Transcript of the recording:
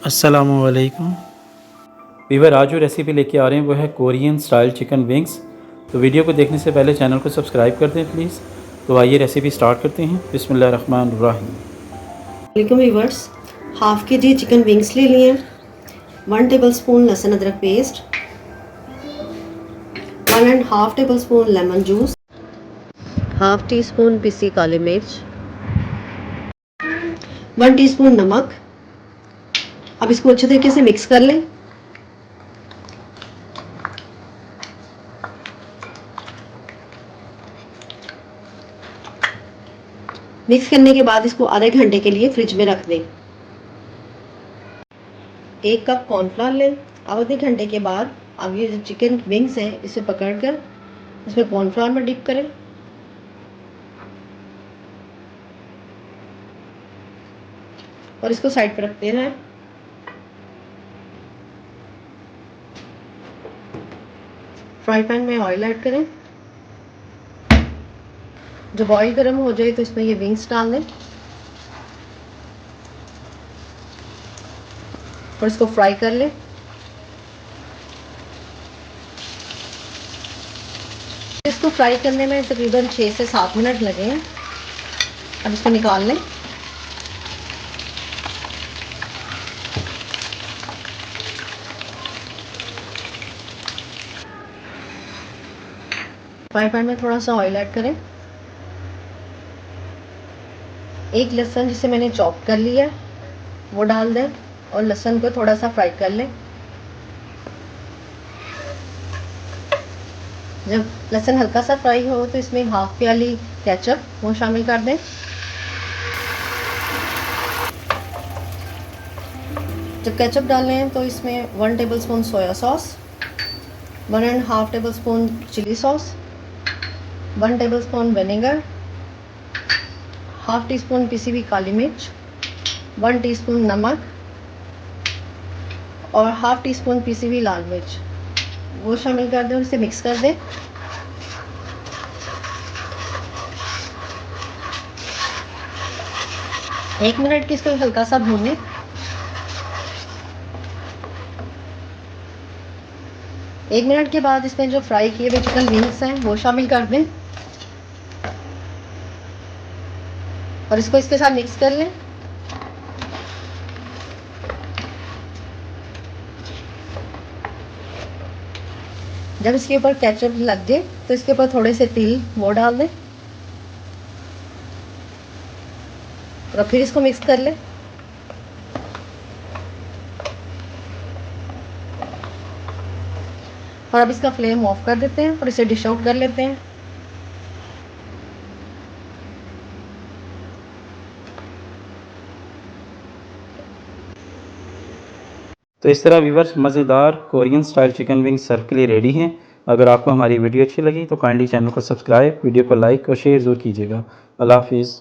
अस्सलामुअलैकुम वीवर। आज जो रेसिपी लेके आ रहे हैं वो है कोरियन स्टाइल चिकन विंग्स। तो वीडियो को देखने से पहले चैनल को सब्सक्राइब कर दें प्लीज़। तो आइए रेसिपी स्टार्ट करते हैं। बिस्मिल्लाहिर्रहमानिर्रहीम। वालेकुम वीवर्स, हाफ के जी चिकन विंग्स ले लिए, 1 टेबलस्पून लहसुन अदरक paste, 1.5 tablespoon lemon juice, half teaspoon पिसी काली मिर्च, 1 टीस्पून नमक। अब इसको अच्छे तरीके से मिक्स कर लें। मिक्स करने के बाद इसको आधे घंटे के लिए फ्रिज में रख दें। 1 कप कॉर्नफ्लोर लें। आधे घंटे के बाद अब ये जो चिकन विंग्स हैं इसे पकड़कर इसमें कॉर्नफ्लोर में डिप करें और इसको साइड पर रखते हैं। फ्राई पैन में ऑयल ऐड करें। जब ऑयल गर्म हो जाए तो इसमें ये विंग्स डाल दें और इसको फ्राई कर लें। इसको फ्राई करने में तकरीबन 6 से 7 मिनट लगे हैं। अब इसको निकाल लें। फ्राई पैन में थोड़ा सा ऑयल ऐड करें। एक लहसुन जिसे मैंने चॉप कर लिया वो डाल दें और लहसुन को थोड़ा सा फ्राई कर लें। जब लहसुन हल्का सा फ्राई हो तो इसमें हाफ प्याली केचप वो शामिल कर दें। जब केचप डालें तो इसमें 1 tablespoon soya sauce, 1.5 tablespoon chilli sauce, 1 tablespoon vinegar, half teaspoon पिसी हुई काली मिर्च, 1 टीस्पून नमक और हाफ टी स्पून पिसी हुई लाल मिर्च वो शामिल कर दें और इसे मिक्स कर दें। एक मिनट के इसको हल्का सा भूनें। एक मिनट के बाद इसमें जो फ्राई किए हुए चिकन विंग्स हैं वो शामिल कर दें और इसको इसके साथ मिक्स कर लें। जब इसके ऊपर केचप लग जाए तो इसके ऊपर थोड़े से तिल वो डाल दें और फिर इसको मिक्स कर लें। और अब इसका फ्लेम ऑफ कर देते हैं और इसे डिश आउट कर लेते हैं। तो इस तरह वीवर्स मज़ेदार कोरियन स्टाइल चिकन विंग्स सर्व के लिए रेडी हैं। अगर आपको हमारी वीडियो अच्छी लगी तो काइंडली चैनल को सब्सक्राइब, वीडियो को लाइक और शेयर ज़रूर कीजिएगा। अल्लाह हाफिज़।